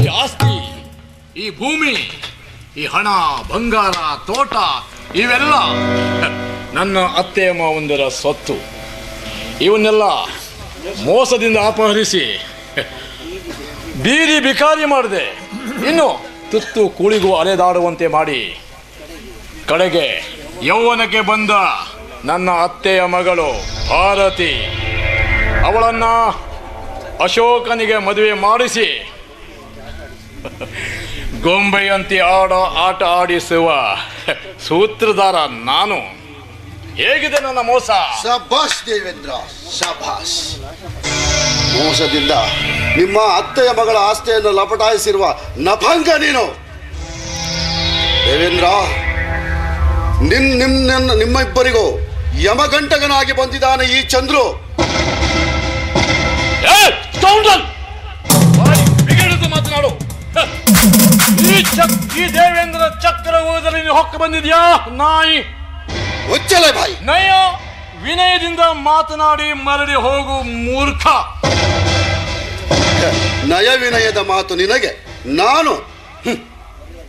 ಈ ಆಸ್ತಿ, ಈ ಭೂಮಿ, ಈ ಹಣ, ಬಂಗಾರ, ತೋಟ ಇವೆಲ್ಲ ನನ್ನ ಅತ್ತೆ ಮಾವಂದಿರ ಸ್ವತ್ತು. ಇವನ್ನೆಲ್ಲ ಮೋಸದಿಂದ ಅಪಹರಿಸಿ ಬೀದಿ ಬಿಕಾರಿ ಮಾಡಿದೆ. ಇನ್ನು ತುತ್ತು ಕೂಳಿಗೂ ಅಲೆದಾಡುವಂತೆ ಮಾಡಿ ಕಡೆಗೆ ಯೌವನಕ್ಕೆ ಬಂದ ನನ್ನ ಅತ್ತೆಯ ಮಗಳು ಭಾರತಿ, ಅವಳನ್ನ ಅಶೋಕನಿಗೆ ಮದುವೆ ಮಾಡಿಸಿ ಗೊಂಬೆಯಂತೆ ಆಟ ಆಡಿಸುವ ಸೂತ್ರಧಾರ ನಾನು. ಹೇಗಿದೆ ನನ್ನ ಮೋಸ? ಶಭಾಷ್ ದೇವೇಂದ್ರ, ಶಭಾಷ್. ಮೋಸದಿಂದ ನಿಮ್ಮ ಅತ್ತೆಯ ಮಗಳ ಆಸ್ತಿಯನ್ನು ಲಪಟಾಯಿಸಿರುವ ನಭಂಗ ನೀನು. ದೇವೇಂದ್ರ, ನಿಮ್ಮಿಬ್ಬರಿಗೂ ಯಮಗಂಟಕನಾಗಿ ಬಂದಿದ್ದಾನೆ ಈ ಚಂದ್ರು. ಮಾತನಾಡು. ಈ ದೇವೇಂದ್ರ ಚಕ್ರ ಹೋದಲ್ಲಿ ಹೊಕ್ಕ ಬಂದಿದ್ಯಾ ನಾಯಿ? ಮುಚ್ಚಲೆ ಬಾಯಿ. ನಯ ವಿನಯದಿಂದ ಮಾತನಾಡಿ ಮರಳಿ ಹೋಗು ಮೂರ್ಖ. ನಯ ವಿನಯದ ಮಾತು ನಿನಗೆ? ನಾನು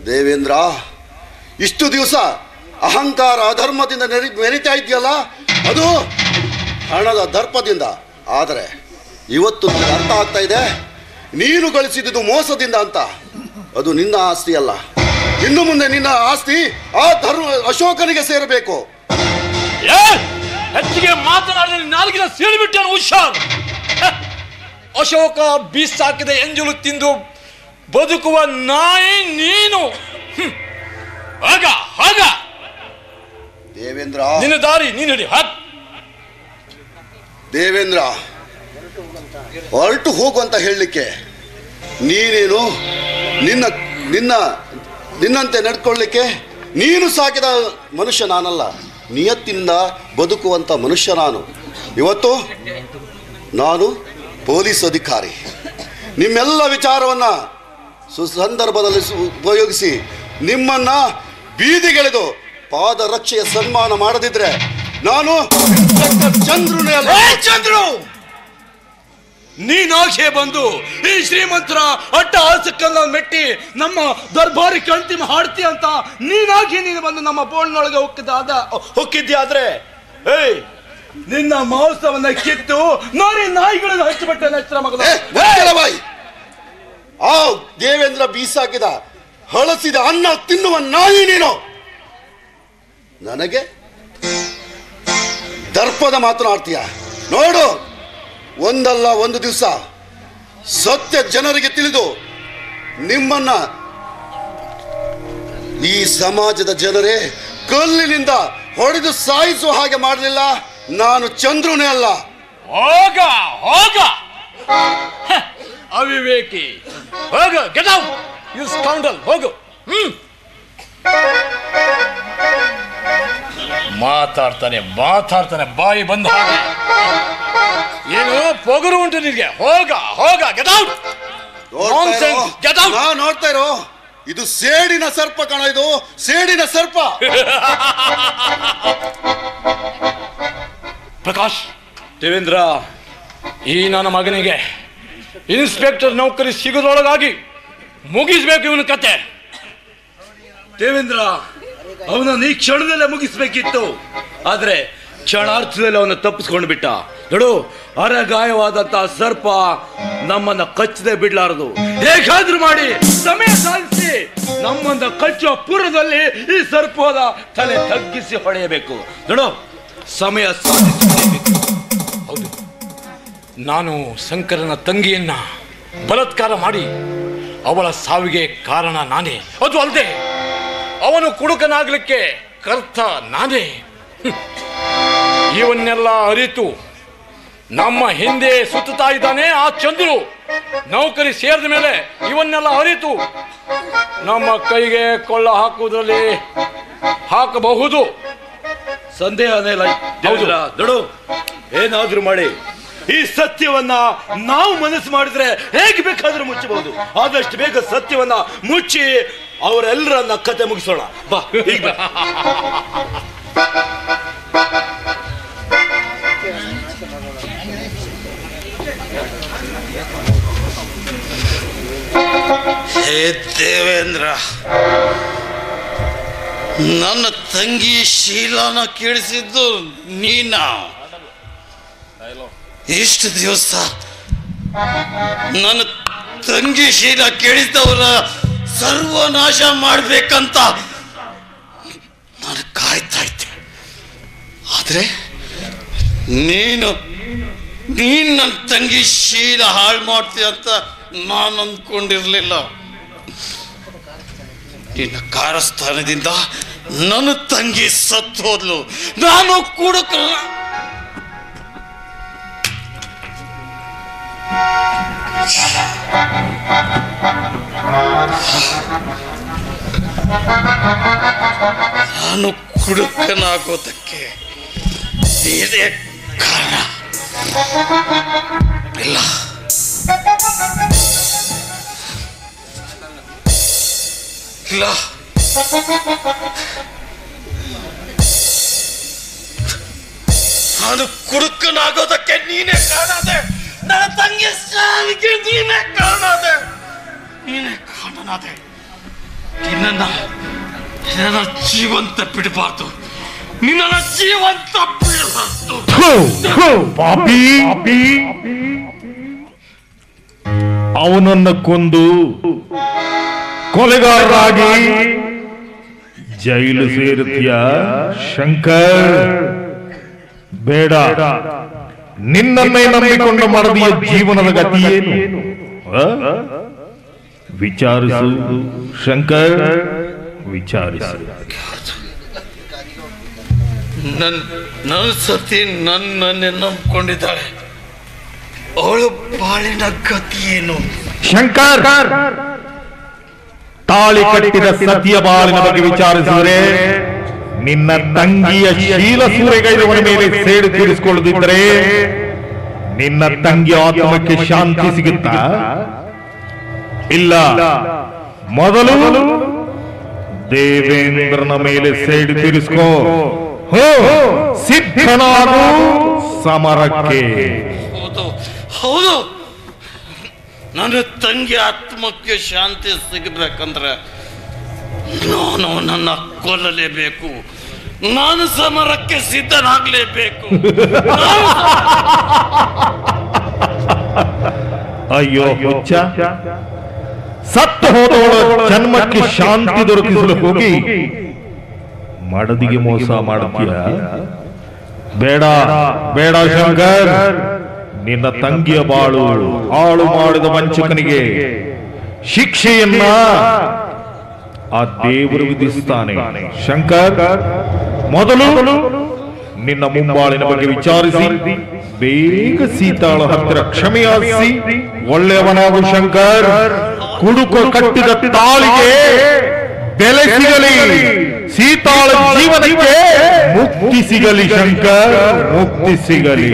ದೇವೇಂದ್ರ, ಇಷ್ಟು ದಿವಸ ಅಹಂಕಾರ ಅಧರ್ಮದಿಂದ ಮೆರಿತಾ ಇದೆಯಲ್ಲ, ಅದು ಹಣದ ದರ್ಪದಿಂದ. ಆದರೆ ಇವತ್ತು ನನಗೆ ಅರ್ಥ ಆಗ್ತಾ ಇದೆ, ನೀನು ಗಳಿಸಿದ್ದು ಮೋಸದಿಂದ ಅಂತ. ಅದು ನಿನ್ನ ಆಸ್ತಿ ಅಲ್ಲ. ಇನ್ನು ಮುಂದೆ ನಿನ್ನ ಆಸ್ತಿ ಆ ಅಶೋಕನಿಗೆ ಸೇರಬೇಕು. ಹೆಚ್ಚಿಗೆ ಮಾತನಾಡಿದ ನಾಲ್ಕಿನ ಸೇರಿಬಿಟ್ಟನು. ಹುಷಾರ್. ಅಶೋಕ ಬೀಸಾಕಿದ ಎಂಜಲು ತಿಂದು ಬದುಕುವ ನಾಯಿ ನೀನು. ಹಾಗ ಹಾಗ ದೇವೇಂದ್ರ, ನಿನ್ನ ದಾರಿ ನೀನು ಹಿಡಿ. ದೇವೇಂದ್ರ, ಹೊರಟು ಹೋಗು ಅಂತ ಹೇಳಲಿಕ್ಕೆ ನೀನೇನು ನಿನ್ನ ನಿನ್ನ ನಿನ್ನಂತೆ ನಡ್ಕೊಳ್ಳಿಕ್ಕೆ ನೀನು ಸಾಕಿದ ಮನುಷ್ಯ ನಾನಲ್ಲ. ನಿಯತ್ತಿನಿಂದ ಬದುಕುವಂಥ ಮನುಷ್ಯ ನಾನು. ಇವತ್ತು ನಾನು ಪೊಲೀಸ್ ಅಧಿಕಾರಿ. ನಿಮ್ಮೆಲ್ಲ ವಿಚಾರವನ್ನು ಸುಸಂದರ್ಭದಲ್ಲಿ ಉಪಯೋಗಿಸಿ ನಿಮ್ಮನ್ನ ಬೀದಿಗೆಳೆದು ಪಾದರಕ್ಷೆಯ ಸನ್ಮಾನ ಮಾಡದಿದ್ರೆ ನಾನು ಚಂದ್ರನೇ ಅಲ್ಲ. ಚಂದ್ರು, ನೀನಾಚೆ ಬಂದು ಈ ಶ್ರೀಮಂತರ ಅಟ್ಟ ಆಸಕ್ಕೆಲ್ಲ ಮೆಟ್ಟಿ ನಮ್ಮ ದರ್ಬಾರಕ್ಕೆ ಅಂತಿಮ ಹಾಡ್ತಿ ಅಂತ ನೀನು ಬಂದು ನಮ್ಮ ಬೋಳ್ನೊಳಗೆ ಹೊಕ್ಕಿದ್ಯಾದ್ರೆ ನಿನ್ನ ಮಾಂಸವನ್ನ ಕಿತ್ತು ನಾರಿ ನಾಯಿಗಳಿಗೆ ಹಚ್ಚಿಬಿಟ್ಟೆ ನೆಚ್ಚರ ಮಗನ. ಆ ದೇವೇಂದ್ರ ಬೀಸಾಕಿದ ಹಳಸಿದ ಅನ್ನ ತಿನ್ನುವ ನಾಯಿ ನೀನು. ನನಗೆ ದರ್ಪದ ಮಾತನಾಡ್ತೀಯ? ನೋಡು, ಒಂದಲ್ಲ ಒಂದು ದಿವಸ ಸತ್ಯ ಜನರಿಗೆ ತಿಳಿದು ನಿಮ್ಮನ್ನ ಈ ಸಮಾಜದ ಜನರೇ ಕಲ್ಲಿನಿಂದ ಹೊಡೆದು ಸಾಯಿಸುವ ಹಾಗೆ ಮಾಡಲಿಲ್ಲ ನಾನು ಚಂದ್ರನೇ ಅಲ್ಲ. ಹೋಗ ಹೋಗ ಅವಿವೇಕಿ, ಹೋಗ. ಗೆಟ್ ಔಟ್ ಯು ಸ್ಕೌಂಡಲ್, ಹೋಗು. ಮಾತಾಡ್ತಾನೆ ಬಾಯಿ ಬಂದ ಹಾಗೆ. ಏನು ಪೊಗರು ಉಂಟು ನಿನಗೆ? ಹೋಗ ಹೋಗ, ಗೆಟ್ ಔಟ್. ನೋಡ್ತಾ ಇರೋ, ಇದು ಸೇಡಿನ ಸರ್ಪ ಕಣ, ಇದು ಸೇಡಿನ ಸರ್ಪ. ಪ್ರಕಾಶ್, ದೇವೇಂದ್ರ, ಈ ನನ್ನ ಮಗನಿಗೆ ಇನ್ಸ್ಪೆಕ್ಟರ್ ನೌಕರಿ ಸಿಗೋದ್ರೊಳಗಾಗಿ ಮುಗಿಸ್ಬೇಕು ಇವನ ಕತೆ. ದೇವೇಂದ್ರ, ಅವನನ್ನು ಈ ಕ್ಷಣದಲ್ಲೇ ಮುಗಿಸ್ಬೇಕಿತ್ತು. ಆದ್ರೆ ಕ್ಷಣಾರ್ಥದಲ್ಲಿ ಅವನು ತಪ್ಪಿಸ್ಕೊಂಡು ಬಿಟ್ಟ. ನೋಡು, ಅರಗಾಯವಾದಂತಹ ಸರ್ಪ ನಮ್ಮನ್ನ ಕಚ್ಚದೆ ಬಿಡ್ಲಾರದು. ಹೇಗಾದ್ರೂ ಮಾಡಿ ಸಮಯ ಸಾಧಿಸಿ ನಮ್ಮನ್ನ ಕಚ್ಚುವ ಪೂರ್ವದಲ್ಲಿ ಈ ಸರ್ಪದ ತಲೆ ತಗ್ಗಿಸಿ ಹೊಡೆಯಬೇಕು. ನೋಡು, ಸಮಯ ಸಾಧಿಸಬೇಕು. ಹೌದು, ನಾನು ಶಂಕರನ ತಂಗಿಯನ್ನ ಬಲಾತ್ಕಾರ ಮಾಡಿ ಅವಳ ಸಾವಿಗೆ ಕಾರಣ ನಾನೇ. ಅದು ಅಲ್ಲದೆ ಅವನು ಕುಡುಕನಾಗ್ಲಿಕ್ಕೆ ಕರ್ತ ನಾನೇ. ಇವನ್ನೆಲ್ಲ ಅರಿತು ನಮ್ಮ ಹಿಂದೆ ಸುತ್ತಾ ಇದ್ದಾನೆ ಆ ಚಂದ್ರು. ನೌಕರಿ ಸೇರಿದ ಮೇಲೆ ಇವನ್ನೆಲ್ಲ ಅರಿತು ನಮ್ಮ ಕೈಗೆ ಕೊಳ್ಳ ಹಾಕುವುದರಲ್ಲಿ ಹಾಕಬಹುದು. ಸಂದೇಹನೇ ಇಲ್ಲ. ನೋಡು, ಏನಾದ್ರೂ ಮಾಡಿ ಈ ಸತ್ಯವನ್ನ ನಾವು ಮನಸ್ಸು ಮಾಡಿದ್ರೆ ಹೇಗೆ ಬೇಕಾದ್ರೂ ಮುಚ್ಚಬಹುದು. ಆದಷ್ಟು ಬೇಗ ಸತ್ಯವನ್ನ ಮುಚ್ಚಿ ಅವರೆಲ್ಲರನ್ನ ಕತೆ ಮುಗಿಸೋಣ. ಬಾ, ಈಗ ಏ ದೇವೇಂದ್ರ, ನನ್ನ ತಂಗಿ ಶೀಲಾನ ಕೇಳಿಸಿದ್ದು ನೀನ. ಇಷ್ಟು ದಿವಸ ನನ್ನ ತಂಗಿ ಶೀಲ ಕೇಳಿದವರ ಸರ್ವನಾಶ ಮಾಡ್ಬೇಕಂತ ನಾನು ಕಾಯ್ತಾ ಇದ್ದೆ. ಆದ್ರೆ ನೀನು ನನ್ನ ತಂಗಿ ಶೀಲ ಹಾಳು ಮಾಡ್ತೀಯ ಅಂತ ನಾನು ಅಂದ್ಕೊಂಡಿರ್ಲಿಲ್ಲ. ನಿನ್ನ ಕಾರಸ್ಥಾನದಿಂದ ನನ್ನ ತಂಗಿ ಸತ್ತು ಹೋದ್ಲು. ನಾನು ಕೂಡ ನಾನು ಕುಡುಕನಾಗೋದಕ್ಕೆ ಇದೇ ಕಾರಣ. ಇಲ್ಲ, ಇಲ್ಲ, ನಾನು ಕುಡುಕನಾಗೋದಕ್ಕೆ ನೀನೇ ಕಾರಣದೆ. ನನ್ನ ತಂಗಿ ಸಾವಿಗೆ ನೀನೇ ಕಾರಣದೆ. ನೀನೇ ಕಾರಣನಾದೆ. ನಿನ್ನ ಜೀವಂತ ಬಿಡಬಾರ್ದು. ನಿನ್ನ ಜೀವಂತ ಬಿಡಬಾರ್ದು. ಅವನನ್ನು ಕೊಂದು ಕೊಲೆಗಾರರಾಗಿ ಜೈಲು ಸೇರುತ್ತೀಯ ಶಂಕರ್? ಬೇಡ. ನಿನ್ನನ್ನೇ ನಂಬಿಕೊಂಡು ಮಡದಿಯ ಜೀವನದ ಗತಿ ಏನು? ವಿಚಾರಿಸು ಶಂಕರ್, ವಿಚಾರಿಸು. ನನ್ನ ಸತಿ ನನ್ನನ್ನೇ ನಂಬಿಕೊಂಡಿದ್ದಾಳೆ. ಅವಳು ಬಾಳಿನ ಗತಿ ಏನು? ಶಂಕರ್, ತಾಳಿ ಕಟ್ಟಿದ ಸತಿಯ ಬಾಳಿನ ಬಗ್ಗೆ ವಿಚಾರಿಸಿದರೆ ನಿನ್ನ ತಂಗಿಯ ಶೀಲ ಸೂರೆಗೈದವನ ಮೇಲೆ ಸೇಡು ತೀರಿಸಿಕೊಳ್ಳದಿದ್ದರೆ ನಿನ್ನ ತಂಗಿಯ ಆತ್ಮಕ್ಕೆ ಶಾಂತಿ ಸಿಗುತ್ತಾ? ಇಲ್ಲ. ಮೊದಲು ದೇವೇಂದ್ರನ ಮೇಲೆ ಸೇಡು ತೀರಿಸ್ಕೋ. ಸಿದ್ಧನಾಗು ಸಮರಕ್ಕೆ. ಹೌದು, ನನ್ನ ತಂಗಿ ಆತ್ಮಕ್ಕೆ ಶಾಂತಿ ಸಿಗಬೇಕಂದ್ರೆ ನಾನು ನನ್ನ ಕೊಲ್ಲಲೇಬೇಕು. ನಾನು ಸಮರಕ್ಕೆ ಸಿದ್ಧನಾಗಲೇಬೇಕು. ಅಯ್ಯೋ ಹುಚ್ಚ, ಸತ್ತು ಹೋದವಳ ಜನ್ಮಕ್ಕೆ ಶಾಂತಿ ದೊರಕಿಸಲು ಹೋಗಿ ಮಡದಿಗೆ ಮೋಸ ಮಾಡುತ್ತೀಯ? ಬೇಡ, ಬೇಡ ಶಂಕರ್. ನಿನ್ನ ತಂಗಿಯ ಬಾಳು ಹಾಳು ಮಾಡಿದ ವಂಚಕನಿಗೆ ಶಿಕ್ಷೆಯನ್ನ ಆ ದೇವರು ವಿಧಿಸುತ್ತಾನೆ. ಶಂಕರ್, ಮೊದಲು ನಿನ್ನ ಮುಂಬಾಳಿನ ಬಗ್ಗೆ ವಿಚಾರಿಸಿ ಬೇಗ ಸೀತಾಳ ಹತ್ತಿರ ಕ್ಷಮೆಯಾಗಿಸಿ ಒಳ್ಳೆಯವನಾಗು ಶಂಕರ್. ಕುಡುಕು ಕಟ್ಟಿದ ತಾಳಿಗೆ ಬೆಲೆ ಸಿಗಲಿ, ಸೀತಾಳ ಜೀವನಕ್ಕೆ ಮುಕ್ತಿ ಸಿಗಲಿ ಶಂಕರ್, ಮುಕ್ತಿ ಸಿಗಲಿ.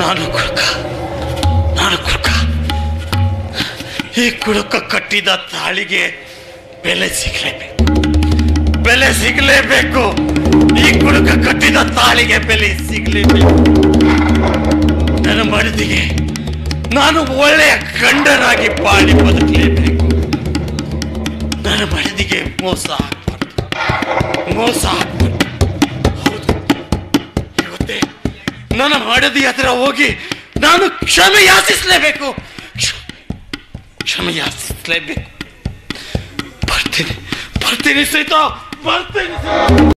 ನಾನು ಕುಡುಕ. ಈ ಕುಡುಕ ಕಟ್ಟಿದ ತಾಳಿಗೆ ಬೆಲೆ ಸಿಗಲೇಬೇಕು. ಈ ಕುಡುಕ ಕಟ್ಟಿದ ತಾಳಿಗೆ ಬೆಲೆ ಸಿಗಲೇಬೇಕು. ನನ್ನ ಮಡದಿಗೆ ನಾನು ಒಳ್ಳೆಯ ಗಂಡನಾಗಿ ಬಾಳಿ ಬದುಕಲೇಬೇಕು. ನನ್ನ ಮಡದಿಗೆ ಮೋಸ ಆಗ್ಬಾರ್ದು. ಹೌದು, ಇವತ್ತೇ ನನ್ನ ಮಡದಿ ಹತ್ರ ಹೋಗಿ ನಾನು ಕ್ಷಮೆ ಯಾಚಿಸಲೇಬೇಕು. ಬರ್ತೀನಿ ಸೀತಾ, ಬರ್ತೀನಿ.